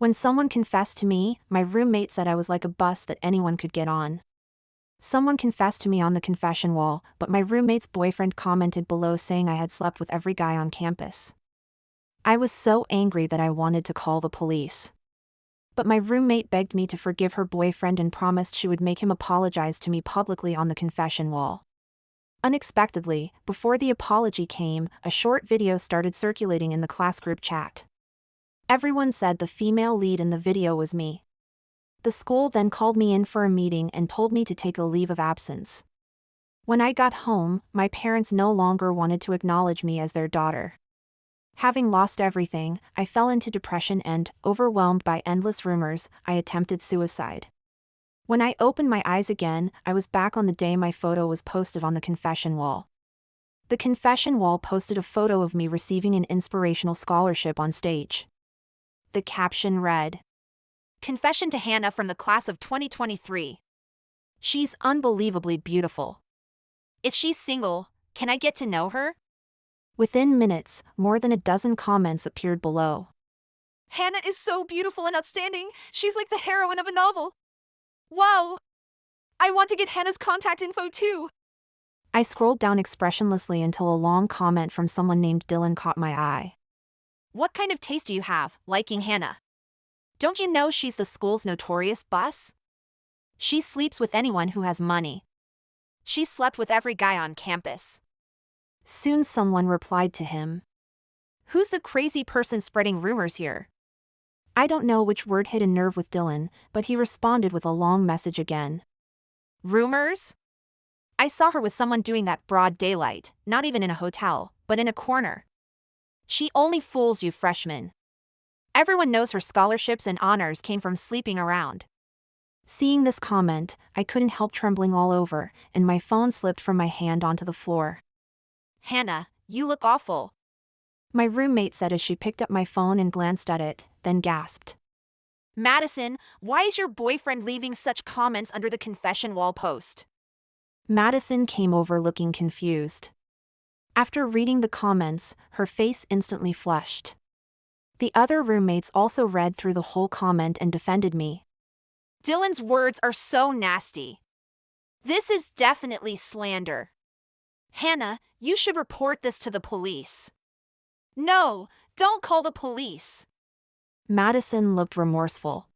When someone confessed to me, my roommate said I was like a bus that anyone could get on. Someone confessed to me on the confession wall, but my roommate's boyfriend commented below saying I had slept with every guy on campus. I was so angry that I wanted to call the police. But my roommate begged me to forgive her boyfriend and promised she would make him apologize to me publicly on the confession wall. Unexpectedly, before the apology came, a short video started circulating in the class group chat. Everyone said the female lead in the video was me. The school then called me in for a meeting and told me to take a leave of absence. When I got home, my parents no longer wanted to acknowledge me as their daughter. Having lost everything, I fell into depression and, overwhelmed by endless rumors, I attempted suicide. When I opened my eyes again, I was back on the day my photo was posted on the confession wall. The confession wall posted a photo of me receiving an inspirational scholarship on stage. The caption read, "Confession to Hannah from the class of 2023. She's unbelievably beautiful. If she's single, can I get to know her?" Within minutes, more than a dozen comments appeared below. Hannah is so beautiful and outstanding. She's like the heroine of a novel. Wow! I want to get Hannah's contact info too. I scrolled down expressionlessly until a long comment from someone named Dylan caught my eye. "What kind of taste do you have, liking Hannah? Don't you know she's the school's notorious bus? She sleeps with anyone who has money. She slept with every guy on campus." Soon someone replied to him. "Who's the crazy person spreading rumors here?" I don't know which word hit a nerve with Dylan, but he responded with a long message again. "Rumors? I saw her with someone doing that broad daylight, not even in a hotel, but in a corner. She only fools you freshmen. Everyone knows her scholarships and honors came from sleeping around." Seeing this comment, I couldn't help trembling all over, and my phone slipped from my hand onto the floor. "Hannah, you look awful," my roommate said as she picked up my phone and glanced at it, then gasped. "Madison, why is your boyfriend leaving such comments under the confession wall post?" Madison came over looking confused. After reading the comments, her face instantly flushed. The other roommates also read through the whole comment and defended me. "Dylan's words are so nasty. This is definitely slander. Hannah, you should report this to the police." "No, don't call the police." Madison looked remorseful.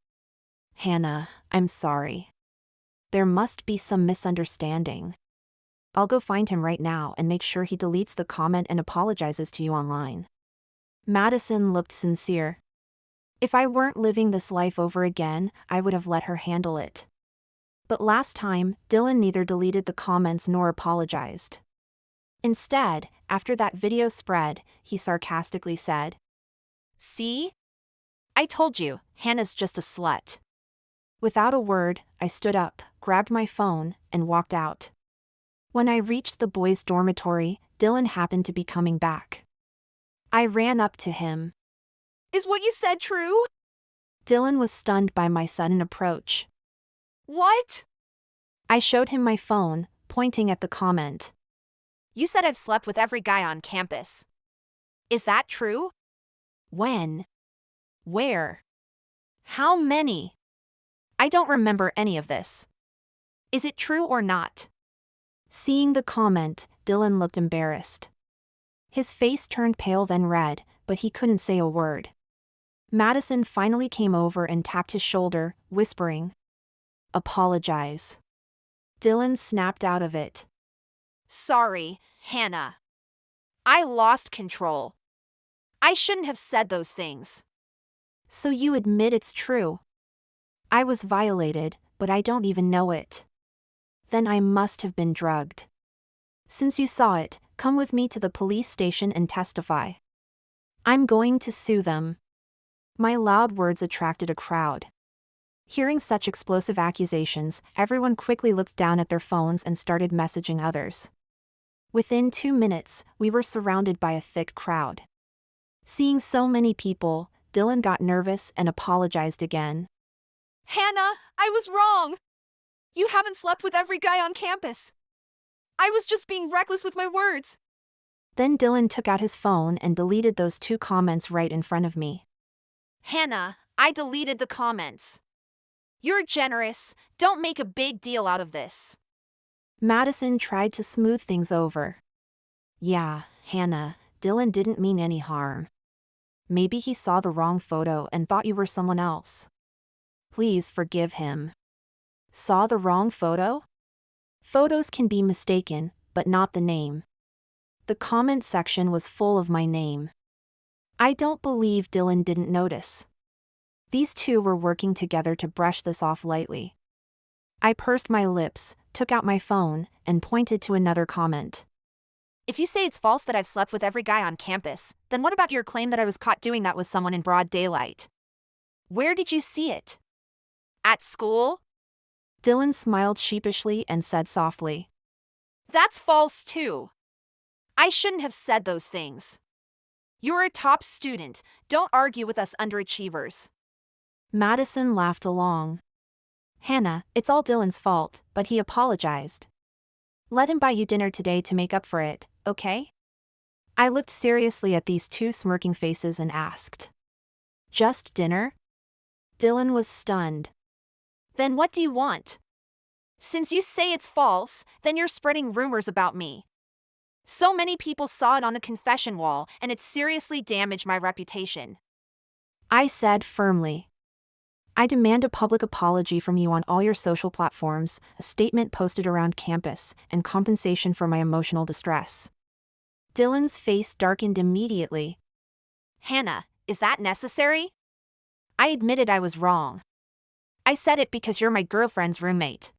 "Hannah, I'm sorry. There must be some misunderstanding. I'll go find him right now and make sure he deletes the comment and apologizes to you online." Madison looked sincere. If I weren't living this life over again, I would have let her handle it. But last time, Dylan neither deleted the comments nor apologized. Instead, after that video spread, he sarcastically said, "See? I told you, Hannah's just a slut." Without a word, I stood up, grabbed my phone, and walked out. When I reached the boys' dormitory, Dylan happened to be coming back. I ran up to him. "Is what you said true?" Dylan was stunned by my sudden approach. "What?" I showed him my phone, pointing at the comment. "You said I've slept with every guy on campus. Is that true? When? Where? How many? I don't remember any of this. Is it true or not?" Seeing the comment, Dylan looked embarrassed. His face turned pale then red, but he couldn't say a word. Madison finally came over and tapped his shoulder, whispering, "Apologize." Dylan snapped out of it. "Sorry, Hannah. I lost control. I shouldn't have said those things." "So you admit it's true?" "I was violated, but I don't even know it." "Then I must have been drugged. Since you saw it, come with me to the police station and testify. I'm going to sue them." My loud words attracted a crowd. Hearing such explosive accusations, everyone quickly looked down at their phones and started messaging others. Within 2 minutes, we were surrounded by a thick crowd. Seeing so many people, Dylan got nervous and apologized again. "Hannah, I was wrong. You haven't slept with every guy on campus. I was just being reckless with my words." Then Dylan took out his phone and deleted those 2 comments right in front of me. "Hannah, I deleted the comments. You're generous. Don't make a big deal out of this. Madison tried to smooth things over. Yeah, Hannah, Dylan didn't mean any harm. Maybe he saw the wrong photo and thought you were someone else. Please forgive him. Saw the wrong photo? Photos can be mistaken, but not the name. The comment section was full of my name. I don't believe Dylan didn't notice. These two were working together to brush this off lightly. I pursed my lips, took out my phone, and pointed to another comment. If you say it's false that I've slept with every guy on campus, then what about your claim that I was caught doing that with someone in broad daylight? Where did you see it? At school? Dylan smiled sheepishly and said softly. That's false too. I shouldn't have said those things. You're a top student, don't argue with us underachievers. Madison laughed along. Hannah, it's all Dylan's fault, but he apologized. Let him buy you dinner today to make up for it, okay? I looked seriously at these two smirking faces and asked. Just dinner? Dylan was stunned. Then what do you want? Since you say it's false, then you're spreading rumors about me. So many people saw it on the confession wall, and it seriously damaged my reputation. I said firmly. I demand a public apology from you on all your social platforms, a statement posted around campus, and compensation for my emotional distress. Dylan's face darkened immediately. Hannah, is that necessary? I admitted I was wrong. I said it because you're my girlfriend's roommate.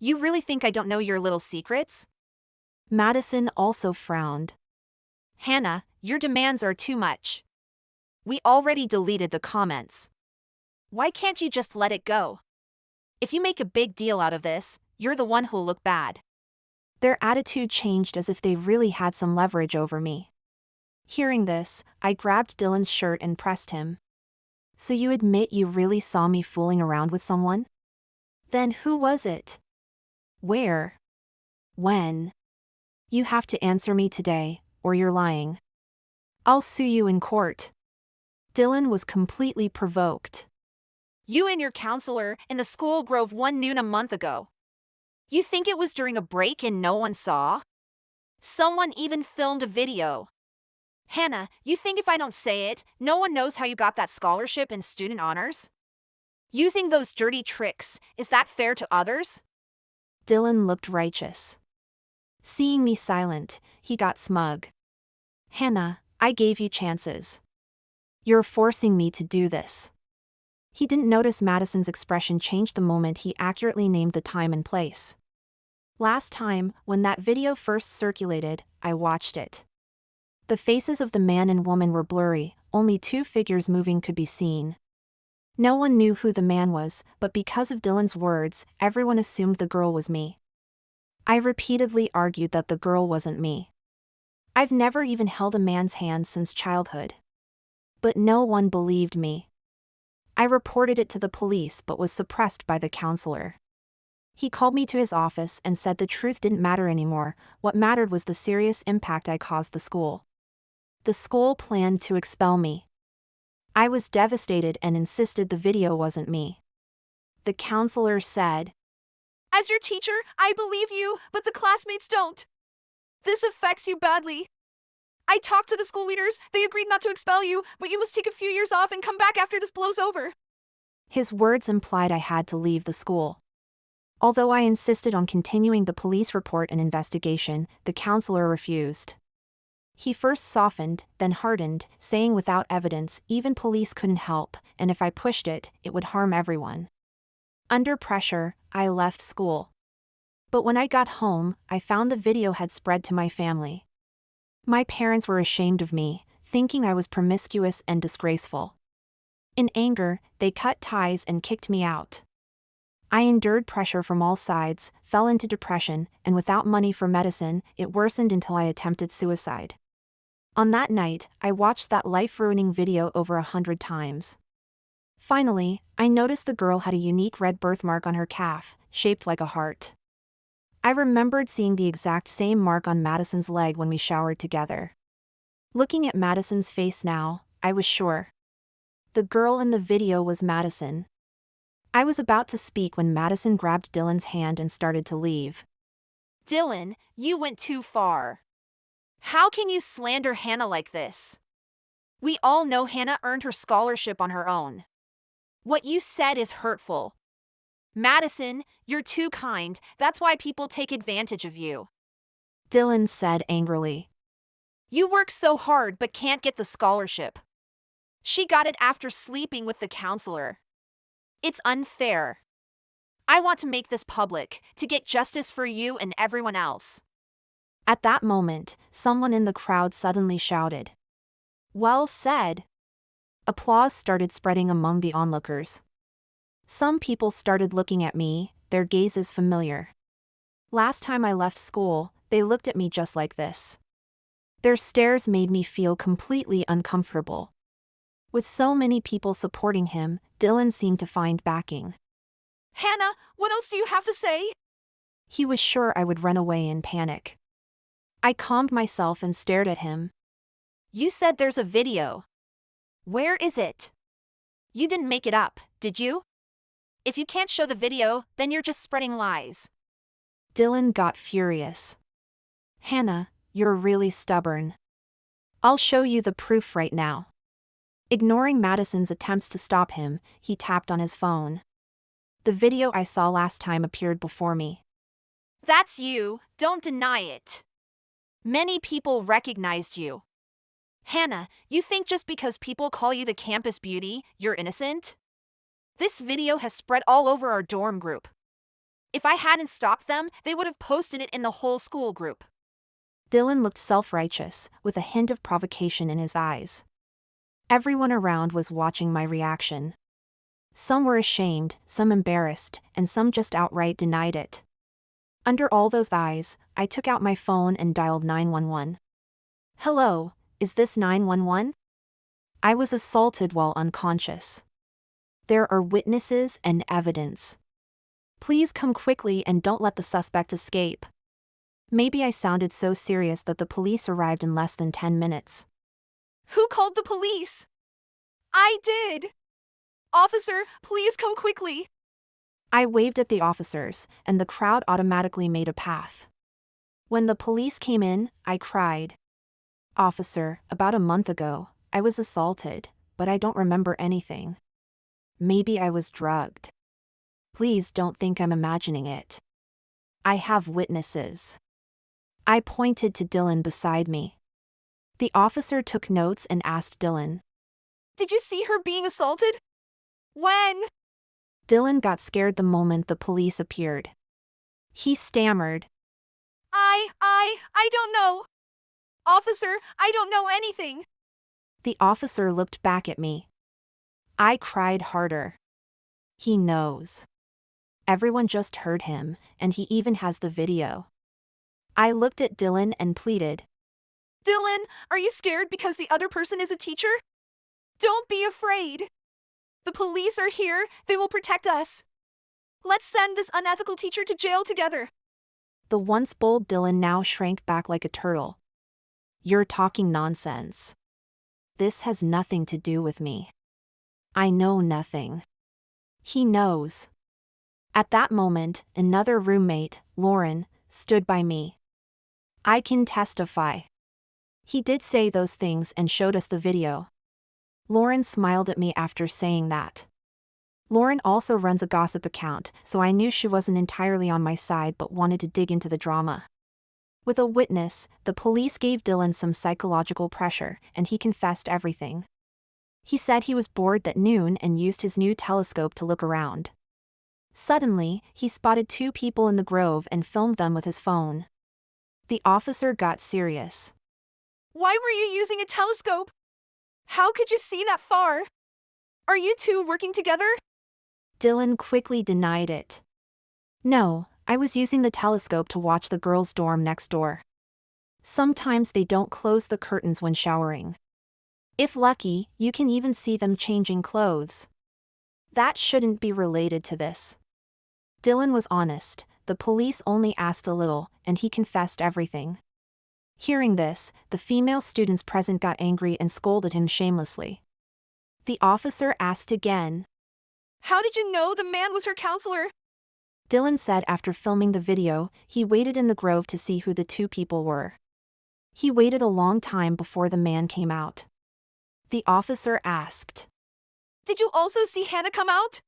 You really think I don't know your little secrets? Madison also frowned. Hannah, your demands are too much. We already deleted the comments. Why can't you just let it go? If you make a big deal out of this, you're the one who'll look bad. Their attitude changed as if they really had some leverage over me. Hearing this, I grabbed Dylan's shirt and pressed him. So you admit you really saw me fooling around with someone? Then who was it? Where? When? You have to answer me today, or you're lying. I'll sue you in court. Dylan was completely provoked. You and your counselor in the school grove one noon a month ago. You think it was during a break and no one saw? Someone even filmed a video. Hannah, you think if I don't say it, no one knows how you got that scholarship in student honors? Using those dirty tricks, is that fair to others? Dylan looked righteous. Seeing me silent, he got smug. Hannah, I gave you chances. You're forcing me to do this. He didn't notice Madison's expression changed the moment he accurately named the time and place. Last time, when that video first circulated, I watched it. The faces of the man and woman were blurry, only two figures moving could be seen. No one knew who the man was, but because of Dylan's words, everyone assumed the girl was me. I repeatedly argued that the girl wasn't me. I've never even held a man's hand since childhood. But no one believed me. I reported it to the police but was suppressed by the counselor. He called me to his office and said the truth didn't matter anymore, what mattered was the serious impact I caused the school. The school planned to expel me. I was devastated and insisted the video wasn't me. The counselor said, As your teacher, I believe you, but the classmates don't. This affects you badly. I talked to the school leaders, they agreed not to expel you, but you must take a few years off and come back after this blows over. His words implied I had to leave the school. Although I insisted on continuing the police report and investigation, the counselor refused. He first softened, then hardened, saying without evidence, even police couldn't help, and if I pushed it, it would harm everyone. Under pressure, I left school. But when I got home, I found the video had spread to my family. My parents were ashamed of me, thinking I was promiscuous and disgraceful. In anger, they cut ties and kicked me out. I endured pressure from all sides, fell into depression, and without money for medicine, it worsened until I attempted suicide. On that night, I watched that life-ruining video over 100 times. Finally, I noticed the girl had a unique red birthmark on her calf, shaped like a heart. I remembered seeing the exact same mark on Madison's leg when we showered together. Looking at Madison's face now, I was sure. The girl in the video was Madison. I was about to speak when Madison grabbed Dylan's hand and started to leave. Dylan, you went too far. How can you slander Hannah like this? We all know Hannah earned her scholarship on her own. What you said is hurtful. Madison, you're too kind, that's why people take advantage of you. Dylan said angrily. You work so hard but can't get the scholarship. She got it after sleeping with the counselor. It's unfair. I want to make this public, to get justice for you and everyone else. At that moment, someone in the crowd suddenly shouted. Well said. Applause started spreading among the onlookers. Some people started looking at me, their gazes familiar. Last time I left school, they looked at me just like this. Their stares made me feel completely uncomfortable. With so many people supporting him, Dylan seemed to find backing. Hannah, what else do you have to say? He was sure I would run away in panic. I calmed myself and stared at him. You said there's a video. Where is it? You didn't make it up, did you? If you can't show the video, then you're just spreading lies. Dylan got furious. Hannah, you're really stubborn. I'll show you the proof right now. Ignoring Madison's attempts to stop him, he tapped on his phone. The video I saw last time appeared before me. That's you, don't deny it. Many people recognized you. Hannah, you think just because people call you the campus beauty, you're innocent? This video has spread all over our dorm group. If I hadn't stopped them, they would have posted it in the whole school group. Dylan looked self-righteous, with a hint of provocation in his eyes. Everyone around was watching my reaction. Some were ashamed, some embarrassed, and some just outright denied it. Under all those eyes, I took out my phone and dialed 911. Hello, is this 911? I was assaulted while unconscious. There are witnesses and evidence. Please come quickly and don't let the suspect escape. Maybe I sounded so serious that the police arrived in less than 10 minutes. Who called the police? I did. Officer, please come quickly. I waved at the officers, and the crowd automatically made a path. When the police came in, I cried. Officer, about a month ago, I was assaulted, but I don't remember anything. Maybe I was drugged. Please don't think I'm imagining it. I have witnesses. I pointed to Dylan beside me. The officer took notes and asked Dylan. Did you see her being assaulted? When? Dylan got scared the moment the police appeared. He stammered. I don't know. Officer, I don't know anything. The officer looked back at me. I cried harder. He knows. Everyone just heard him, and he even has the video. I looked at Dylan and pleaded. Dylan, are you scared because the other person is a teacher? Don't be afraid. The police are here, they will protect us. Let's send this unethical teacher to jail together. The once bold Dylan now shrank back like a turtle. You're talking nonsense. This has nothing to do with me. I know nothing. He knows. At that moment, another roommate, Lauren, stood by me. I can testify. He did say those things and showed us the video. Lauren smiled at me after saying that. Lauren also runs a gossip account, so I knew she wasn't entirely on my side but wanted to dig into the drama. With a witness, the police gave Dylan some psychological pressure, and he confessed everything. He said he was bored that noon and used his new telescope to look around. Suddenly, he spotted two people in the grove and filmed them with his phone. The officer got serious. Why were you using a telescope? How could you see that far? Are you two working together? Dylan quickly denied it. No, I was using the telescope to watch the girls' dorm next door. Sometimes they don't close the curtains when showering. If lucky, you can even see them changing clothes. That shouldn't be related to this. Dylan was honest, the police only asked a little, and he confessed everything. Hearing this, the female students present got angry and scolded him shamelessly. The officer asked again. How did you know the man was her counselor? Dylan said after filming the video, he waited in the grove to see who the two people were. He waited a long time before the man came out. The officer asked. Did you also see Hannah come out?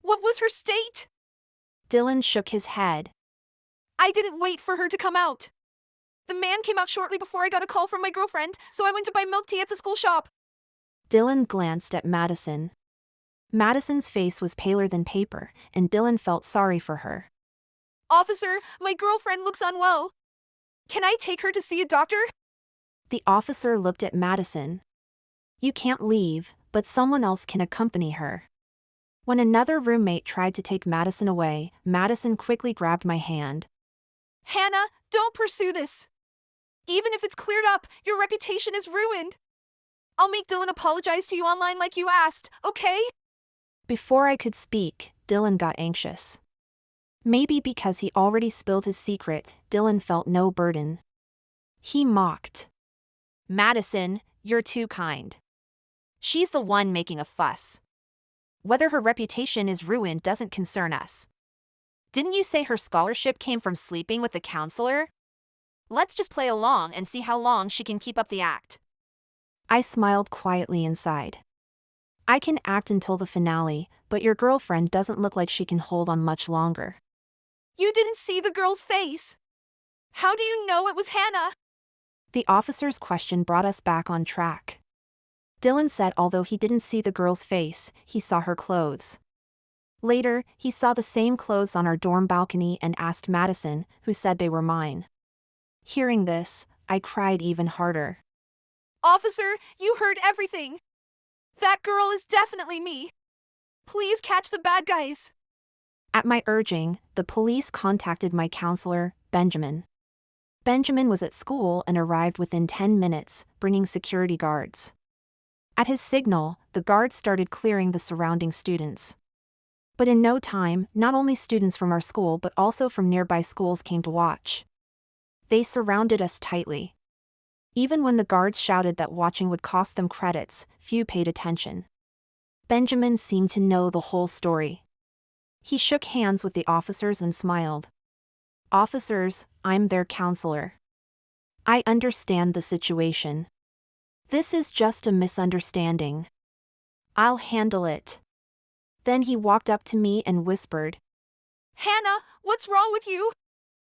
What was her state? Dylan shook his head. I didn't wait for her to come out. The man came out shortly before I got a call from my girlfriend, so I went to buy milk tea at the school shop. Dylan glanced at Madison. Madison's face was paler than paper, and Dylan felt sorry for her. Officer, my girlfriend looks unwell. Can I take her to see a doctor? The officer looked at Madison. You can't leave, but someone else can accompany her. When another roommate tried to take Madison away, Madison quickly grabbed my hand. Hannah, don't pursue this. Even if it's cleared up, your reputation is ruined. I'll make Dylan apologize to you online like you asked, okay? Before I could speak, Dylan got anxious. Maybe because he already spilled his secret, Dylan felt no burden. He mocked. Madison, you're too kind. She's the one making a fuss. Whether her reputation is ruined doesn't concern us. Didn't you say her scholarship came from sleeping with the counselor? Let's just play along and see how long she can keep up the act. I smiled quietly inside. I can act until the finale, but your girlfriend doesn't look like she can hold on much longer. You didn't see the girl's face. How do you know it was Hannah? The officer's question brought us back on track. Dylan said although he didn't see the girl's face, he saw her clothes. Later, he saw the same clothes on our dorm balcony and asked Madison, who said they were mine. Hearing this, I cried even harder. Officer, you heard everything. That girl is definitely me. Please catch the bad guys. At my urging, the police contacted my counselor, Benjamin. Benjamin was at school and arrived within 10 minutes, bringing security guards. At his signal, the guards started clearing the surrounding students. But in no time, not only students from our school but also from nearby schools came to watch. They surrounded us tightly. Even when the guards shouted that watching would cost them credits, few paid attention. Benjamin seemed to know the whole story. He shook hands with the officers and smiled. Officers, I'm their counselor. I understand the situation. This is just a misunderstanding. I'll handle it. Then he walked up to me and whispered, Hannah, what's wrong with you?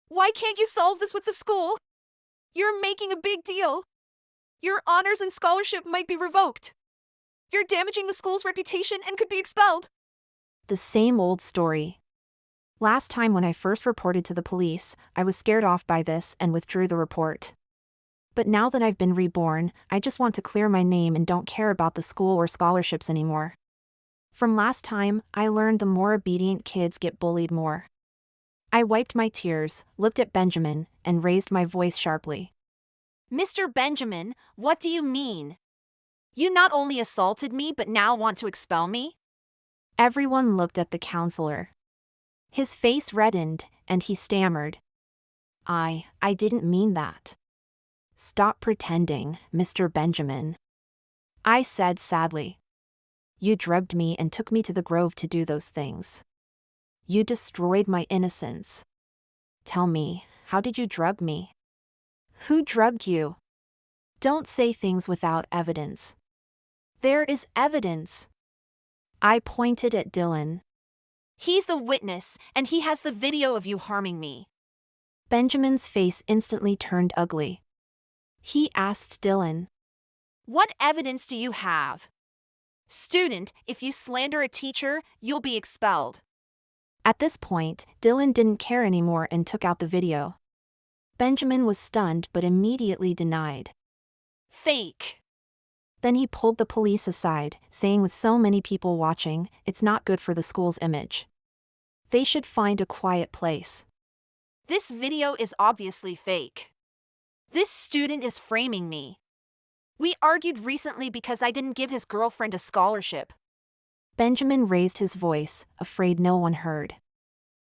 Why can't you solve this with the school? You're making a big deal. Your honors and scholarship might be revoked. You're damaging the school's reputation and could be expelled. The same old story. Last time when I first reported to the police, I was scared off by this and withdrew the report. But now that I've been reborn, I just want to clear my name and don't care about the school or scholarships anymore. From last time, I learned the more obedient kids get bullied more. I wiped my tears, looked at Benjamin, and raised my voice sharply. Mr. Benjamin, what do you mean? You not only assaulted me but now want to expel me? Everyone looked at the counselor. His face reddened, and he stammered. I didn't mean that. Stop pretending, Mr. Benjamin. I said sadly. You drugged me and took me to the grove to do those things. You destroyed my innocence. Tell me, how did you drug me? Who drugged you? Don't say things without evidence. There is evidence. I pointed at Dylan. He's the witness, and he has the video of you harming me. Benjamin's face instantly turned ugly. He asked Dylan, What evidence do you have? Student, if you slander a teacher, you'll be expelled. At this point, Dylan didn't care anymore and took out the video. Benjamin was stunned but immediately denied. Fake. Then he pulled the police aside, saying with so many people watching, it's not good for the school's image. They should find a quiet place. This video is obviously fake. This student is framing me. We argued recently because I didn't give his girlfriend a scholarship. Benjamin raised his voice, afraid no one heard.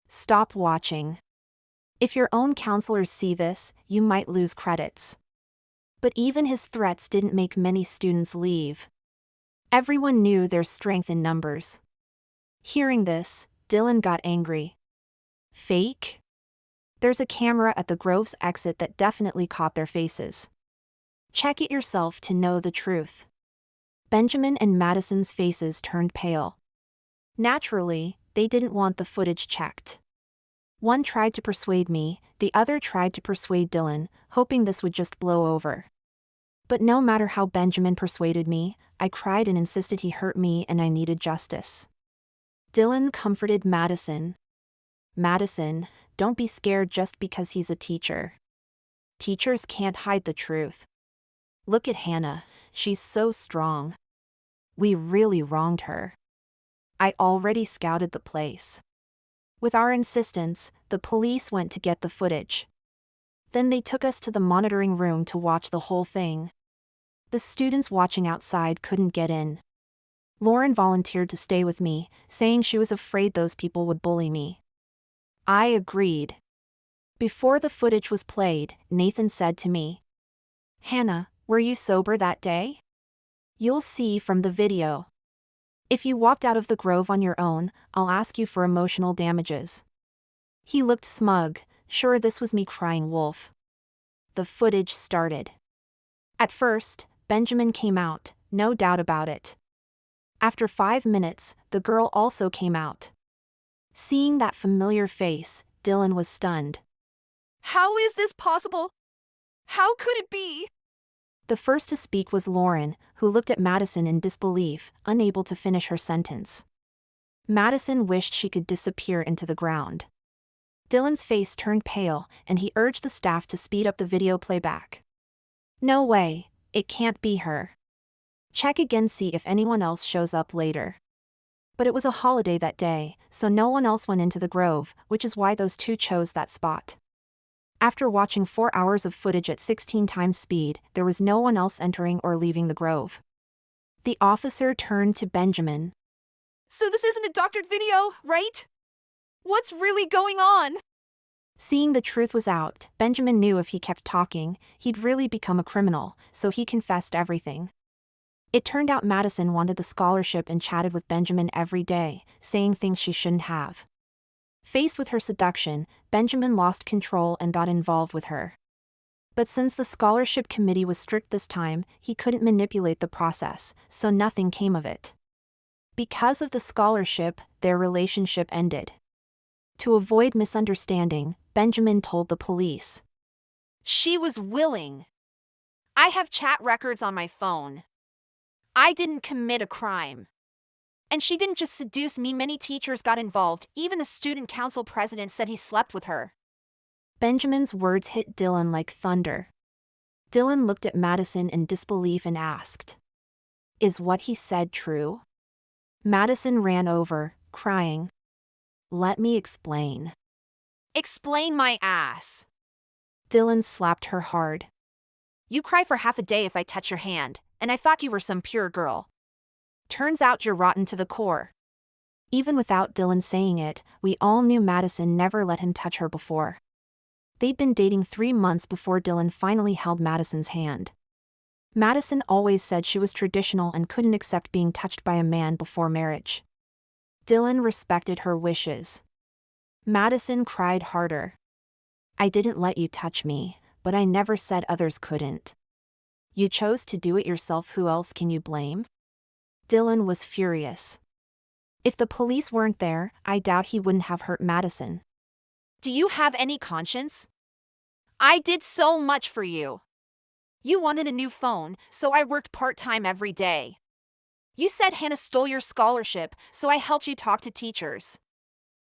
Stop watching. If your own counselors see this, you might lose credits. But even his threats didn't make many students leave. Everyone knew there's strength in numbers. Hearing this, Dylan got angry. Fake? There's a camera at the Grove's exit that definitely caught their faces. Check it yourself to know the truth. Benjamin and Madison's faces turned pale. Naturally, they didn't want the footage checked. One tried to persuade me, the other tried to persuade Dylan, hoping this would just blow over. But no matter how Benjamin persuaded me, I cried and insisted he hurt me and I needed justice. Dylan comforted Madison. Madison, don't be scared just because he's a teacher. Teachers can't hide the truth. Look at Hannah, she's so strong. We really wronged her. I already scouted the place. With our insistence, the police went to get the footage. Then they took us to the monitoring room to watch the whole thing. The students watching outside couldn't get in. Lauren volunteered to stay with me, saying she was afraid those people would bully me. I agreed. Before the footage was played, Nathan said to me, "Hannah, were you sober that day? You'll see from the video. If you walked out of the Grove on your own, I'll ask you for emotional damages." He looked smug, sure this was me crying wolf. The footage started. At first, Benjamin came out, no doubt about it. After 5 minutes, the girl also came out. Seeing that familiar face, Dylan was stunned. How is this possible? How could it be? The first to speak was Lauren, who looked at Madison in disbelief, unable to finish her sentence. Madison wished she could disappear into the ground. Dylan's face turned pale, and he urged the staff to speed up the video playback. No way, it can't be her. Check again, see if anyone else shows up later. But it was a holiday that day, so no one else went into the Grove, which is why those two chose that spot. After watching 4 hours of footage at 16 times speed, there was no one else entering or leaving the Grove. The officer turned to Benjamin. So this isn't a doctored video, right? What's really going on? Seeing the truth was out, Benjamin knew if he kept talking, he'd really become a criminal, so he confessed everything. It turned out Madison wanted the scholarship and chatted with Benjamin every day, saying things she shouldn't have. Faced with her seduction, Benjamin lost control and got involved with her. But since the scholarship committee was strict this time, he couldn't manipulate the process, so nothing came of it. Because of the scholarship, their relationship ended. To avoid misunderstanding, Benjamin told the police. She was willing. I have chat records on my phone. I didn't commit a crime. And she didn't just seduce me, many teachers got involved, even the student council president said he slept with her. Benjamin's words hit Dylan like thunder. Dylan looked at Madison in disbelief and asked, "Is what he said true?" Madison ran over, crying. "Let me explain." Explain my ass. Dylan slapped her hard. You cry for half a day if I touch your hand, and I thought you were some pure girl. Turns out you're rotten to the core. Even without Dylan saying it, we all knew Madison never let him touch her before. They'd been dating 3 months before Dylan finally held Madison's hand. Madison always said she was traditional and couldn't accept being touched by a man before marriage. Dylan respected her wishes. Madison cried harder. "I didn't let you touch me, but I never said others couldn't. You chose to do it yourself, who else can you blame?" Dylan was furious. If the police weren't there, I doubt he wouldn't have hurt Madison. Do you have any conscience? I did so much for you. You wanted a new phone, so I worked part-time every day. You said Hannah stole your scholarship, so I helped you talk to teachers.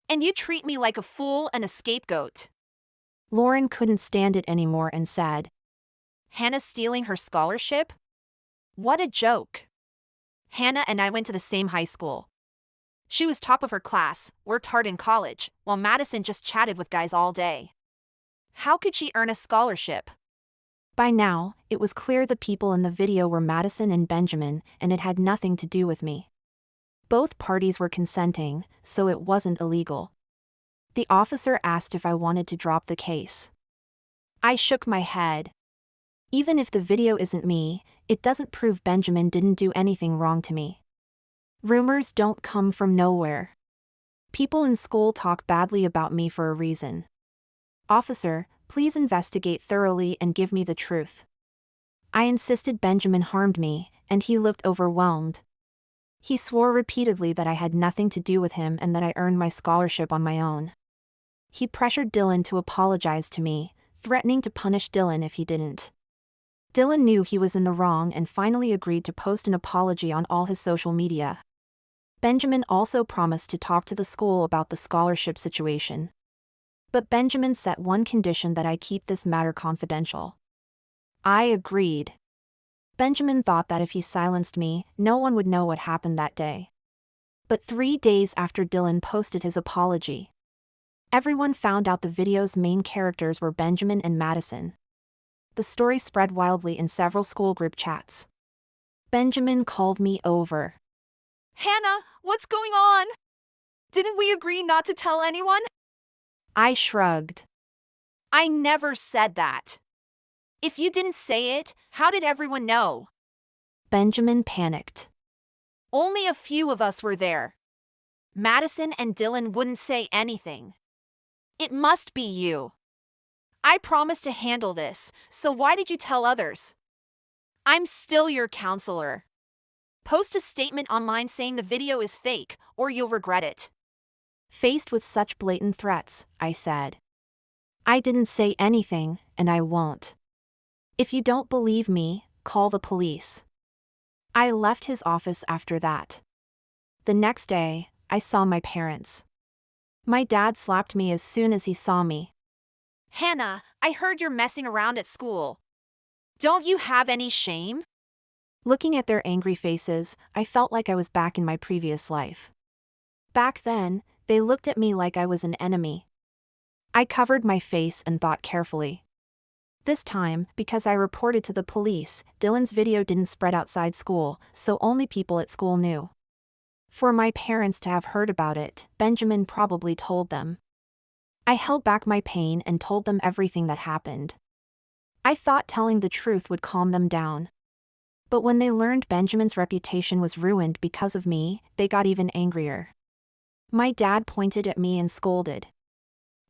And you treat me like a fool and a scapegoat. Lauren couldn't stand it anymore and said, Hannah stealing her scholarship? What a joke. Hannah and I went to the same high school. She was top of her class, worked hard in college, while Madison just chatted with guys all day. How could she earn a scholarship? By now, it was clear the people in the video were Madison and Benjamin, and it had nothing to do with me. Both parties were consenting, so it wasn't illegal. The officer asked if I wanted to drop the case. I shook my head. Even if the video isn't me, it doesn't prove Benjamin didn't do anything wrong to me. Rumors don't come from nowhere. People in school talk badly about me for a reason. Officer, please investigate thoroughly and give me the truth. I insisted Benjamin harmed me, and he looked overwhelmed. He swore repeatedly that I had nothing to do with him and that I earned my scholarship on my own. He pressured Dylan to apologize to me, threatening to punish Dylan if he didn't. Dylan knew he was in the wrong and finally agreed to post an apology on all his social media. Benjamin also promised to talk to the school about the scholarship situation. But Benjamin set one condition: that I keep this matter confidential. I agreed. Benjamin thought that if he silenced me, no one would know what happened that day. But 3 days after Dylan posted his apology, everyone found out the video's main characters were Benjamin and Madison. The story spread wildly in several school group chats. Benjamin called me over. Hannah, what's going on? Didn't we agree not to tell anyone? I shrugged. I never said that. If you didn't say it, how did everyone know? Benjamin panicked. Only a few of us were there. Madison and Dylan wouldn't say anything. It must be you. I promised to handle this, so why did you tell others? I'm still your counselor. Post a statement online saying the video is fake, or you'll regret it. Faced with such blatant threats, I said, I didn't say anything, and I won't. If you don't believe me, call the police. I left his office after that. The next day, I saw my parents. My dad slapped me as soon as he saw me. Hannah, I heard you're messing around at school. Don't you have any shame? Looking at their angry faces, I felt like I was back in my previous life. Back then, they looked at me like I was an enemy. I covered my face and thought carefully. This time, because I reported to the police, Dylan's video didn't spread outside school, so only people at school knew. For my parents to have heard about it, Benjamin probably told them. I held back my pain and told them everything that happened. I thought telling the truth would calm them down. But when they learned Benjamin's reputation was ruined because of me, they got even angrier. My dad pointed at me and scolded.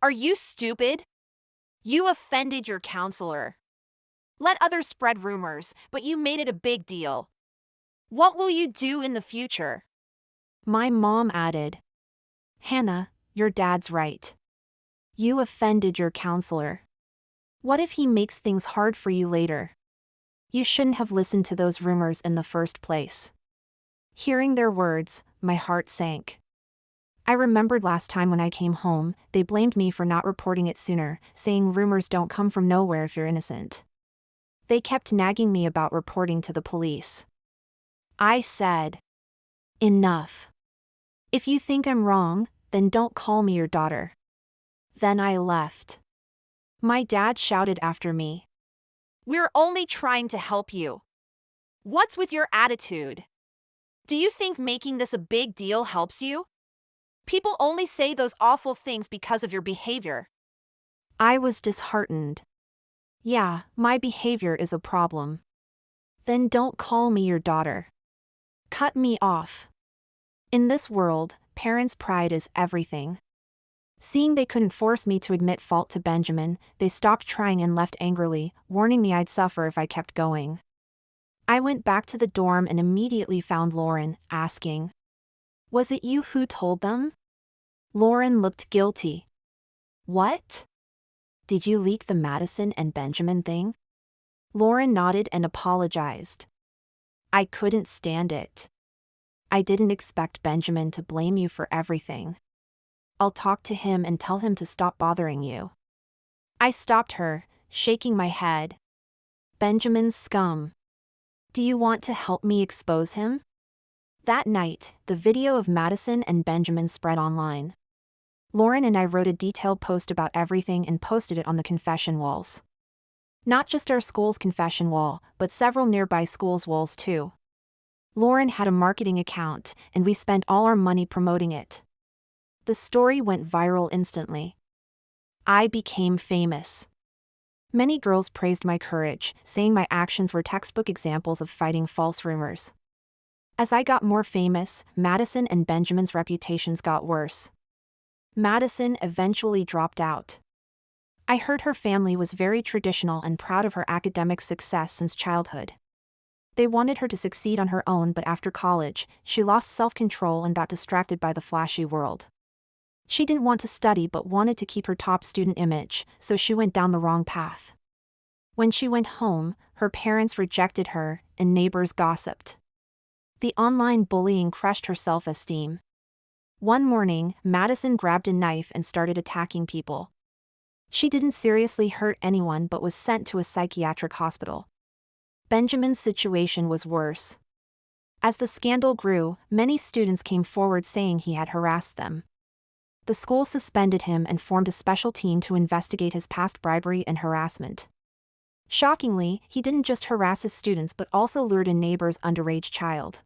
Are you stupid? You offended your counselor. Let others spread rumors, but you made it a big deal. What will you do in the future? My mom added, Hannah, your dad's right. You offended your counselor. What if he makes things hard for you later? You shouldn't have listened to those rumors in the first place. Hearing their words, my heart sank. I remembered last time when I came home, they blamed me for not reporting it sooner, saying rumors don't come from nowhere if you're innocent. They kept nagging me about reporting to the police. I said, enough. If you think I'm wrong, then don't call me your daughter. Then I left. My dad shouted after me. We're only trying to help you. What's with your attitude? Do you think making this a big deal helps you? People only say those awful things because of your behavior. I was disheartened. Yeah, my behavior is a problem. Then don't call me your daughter. Cut me off. In this world, parents' pride is everything. Seeing they couldn't force me to admit fault to Benjamin, they stopped trying and left angrily, warning me I'd suffer if I kept going. I went back to the dorm and immediately found Lauren, asking, Was it you who told them? Lauren looked guilty. What? Did you leak the Madison and Benjamin thing? Lauren nodded and apologized. I couldn't stand it. I didn't expect Benjamin to blame you for everything. I'll talk to him and tell him to stop bothering you. I stopped her, shaking my head. Benjamin's scum. Do you want to help me expose him? That night, the video of Madison and Benjamin spread online. Lauren and I wrote a detailed post about everything and posted it on the confession walls. Not just our school's confession wall, but several nearby schools' walls too. Lauren had a marketing account, and we spent all our money promoting it. The story went viral instantly. I became famous. Many girls praised my courage, saying my actions were textbook examples of fighting false rumors. As I got more famous, Madison and Benjamin's reputations got worse. Madison eventually dropped out. I heard her family was very traditional and proud of her academic success since childhood. They wanted her to succeed on her own, but after college, she lost self-control and got distracted by the flashy world. She didn't want to study but wanted to keep her top student image, so she went down the wrong path. When she went home, her parents rejected her, and neighbors gossiped. The online bullying crushed her self-esteem. One morning, Madison grabbed a knife and started attacking people. She didn't seriously hurt anyone but was sent to a psychiatric hospital. Benjamin's situation was worse. As the scandal grew, many students came forward saying he had harassed them. The school suspended him and formed a special team to investigate his past bribery and harassment. Shockingly, he didn't just harass his students but also lured a neighbor's underage child.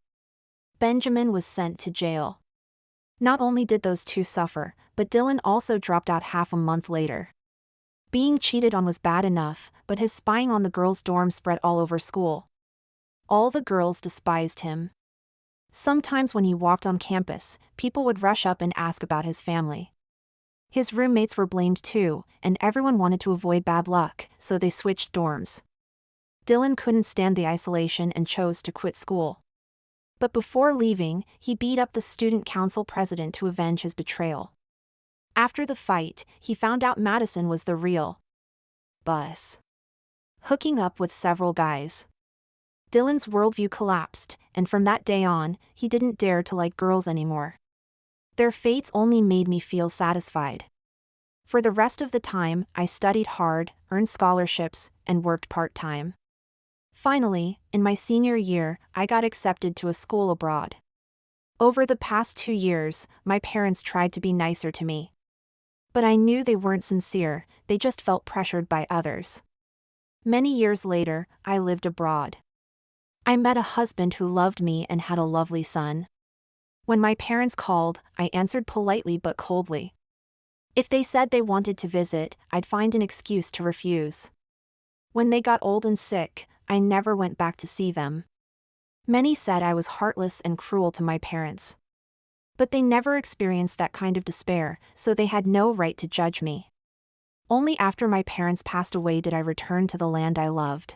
Benjamin was sent to jail. Not only did those two suffer, but Dylan also dropped out half a month later. Being cheated on was bad enough, but his spying on the girls' dorm spread all over school. All the girls despised him. Sometimes when he walked on campus, people would rush up and ask about his family. His roommates were blamed too, and everyone wanted to avoid bad luck, so they switched dorms. Dylan couldn't stand the isolation and chose to quit school. But before leaving, he beat up the student council president to avenge his betrayal. After the fight, he found out Madison was the real boss, hooking up with several guys. Dylan's worldview collapsed, and from that day on, he didn't dare to like girls anymore. Their fates only made me feel satisfied. For the rest of the time, I studied hard, earned scholarships, and worked part-time. Finally, in my senior year, I got accepted to a school abroad. Over the past 2 years, my parents tried to be nicer to me. But I knew they weren't sincere, they just felt pressured by others. Many years later, I lived abroad. I met a husband who loved me and had a lovely son. When my parents called, I answered politely but coldly. If they said they wanted to visit, I'd find an excuse to refuse. When they got old and sick, I never went back to see them. Many said I was heartless and cruel to my parents. But they never experienced that kind of despair, so they had no right to judge me. Only after my parents passed away did I return to the land I loved.